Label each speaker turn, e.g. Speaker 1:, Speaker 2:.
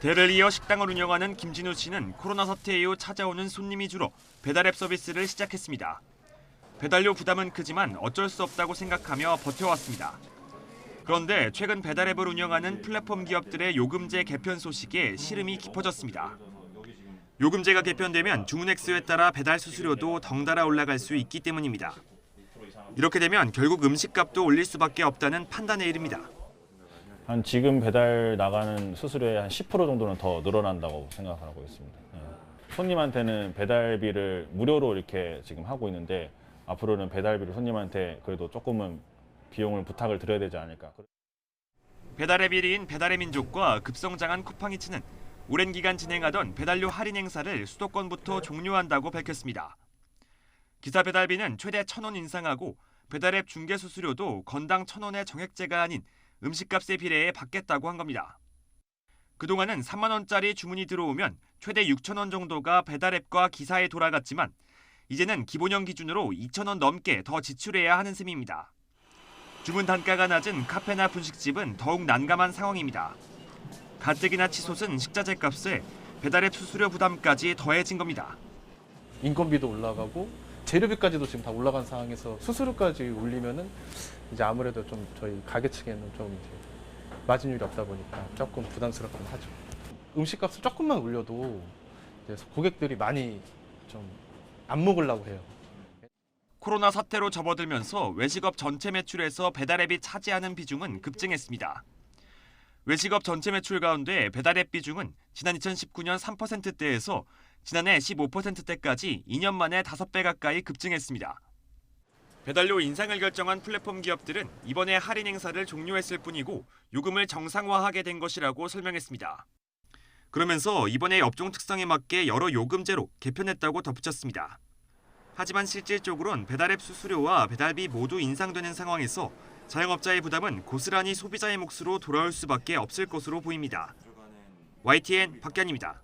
Speaker 1: 대를 이어 식당을 운영하는 김진우 씨는 코로나 사태 이후 찾아오는 손님이 줄어 배달앱 서비스를 시작했습니다. 배달료 부담은 크지만 어쩔 수 없다고 생각하며 버텨왔습니다. 그런데 최근 배달앱을 운영하는 플랫폼 기업들의 요금제 개편 소식에 시름이 깊어졌습니다. 요금제가 개편되면 주문 횟수에 따라 배달 수수료도 덩달아 올라갈 수 있기 때문입니다. 이렇게 되면 결국 음식값도 올릴 수밖에 없다는 판단에 이릅니다.
Speaker 2: 한 지금 배달 나가는 수수료의 한 10% 정도는 더 늘어난다고 생각하고 있습니다. 손님한테는 배달비를 무료로 이렇게 지금 하고 있는데 앞으로는 배달비를 손님한테 그래도 조금은 비용을 부탁을 드려야 되지 않을까.
Speaker 1: 배달앱 1위인 배달의 민족과 급성장한 쿠팡이츠는 오랜 기간 진행하던 배달료 할인 행사를 수도권부터 종료한다고 밝혔습니다. 기사 배달비는 최대 1,000원 인상하고 배달앱 중개 수수료도 건당 1,000원의 정액제가 아닌 음식값에 비례해 받겠다고 한 겁니다. 그동안은 3만 원짜리 주문이 들어오면 최대 6,000원 정도가 배달앱과 기사에 돌아갔지만 이제는 기본형 기준으로 2,000원 넘게 더 지출해야 하는 셈입니다. 주문 단가가 낮은 카페나 분식집은 더욱 난감한 상황입니다. 가뜩이나 치솟은 식자재 값에 배달앱 수수료 부담까지 더해진 겁니다.
Speaker 3: 인건비도 올라가고 재료비까지도 지금 다 올라간 상황에서 수수료까지 올리면은 이제 아무래도 좀 저희 가게 측에는 좀 이제 마진율이 없다 보니까 조금 부담스럽긴 하죠. 음식값을 조금만 올려도 이제 고객들이 많이 좀 안 먹으려고 해요.
Speaker 1: 코로나 사태로 접어들면서 외식업 전체 매출에서 배달앱이 차지하는 비중은 급증했습니다. 외식업 전체 매출 가운데 배달앱 비중은 지난 2019년 3%대에서 지난해 15%대까지 2년 만에 5배 가까이 급증했습니다. 배달료 인상을 결정한 플랫폼 기업들은 이번에 할인 행사를 종료했을 뿐이고 요금을 정상화하게 된 것이라고 설명했습니다. 그러면서 이번에 업종 특성에 맞게 여러 요금제로 개편했다고 덧붙였습니다. 하지만 실질적으로는 배달앱 수수료와 배달비 모두 인상되는 상황에서 자영업자의 부담은 고스란히 소비자의 몫으로 돌아올 수밖에 없을 것으로 보입니다. YTN 박견입니다.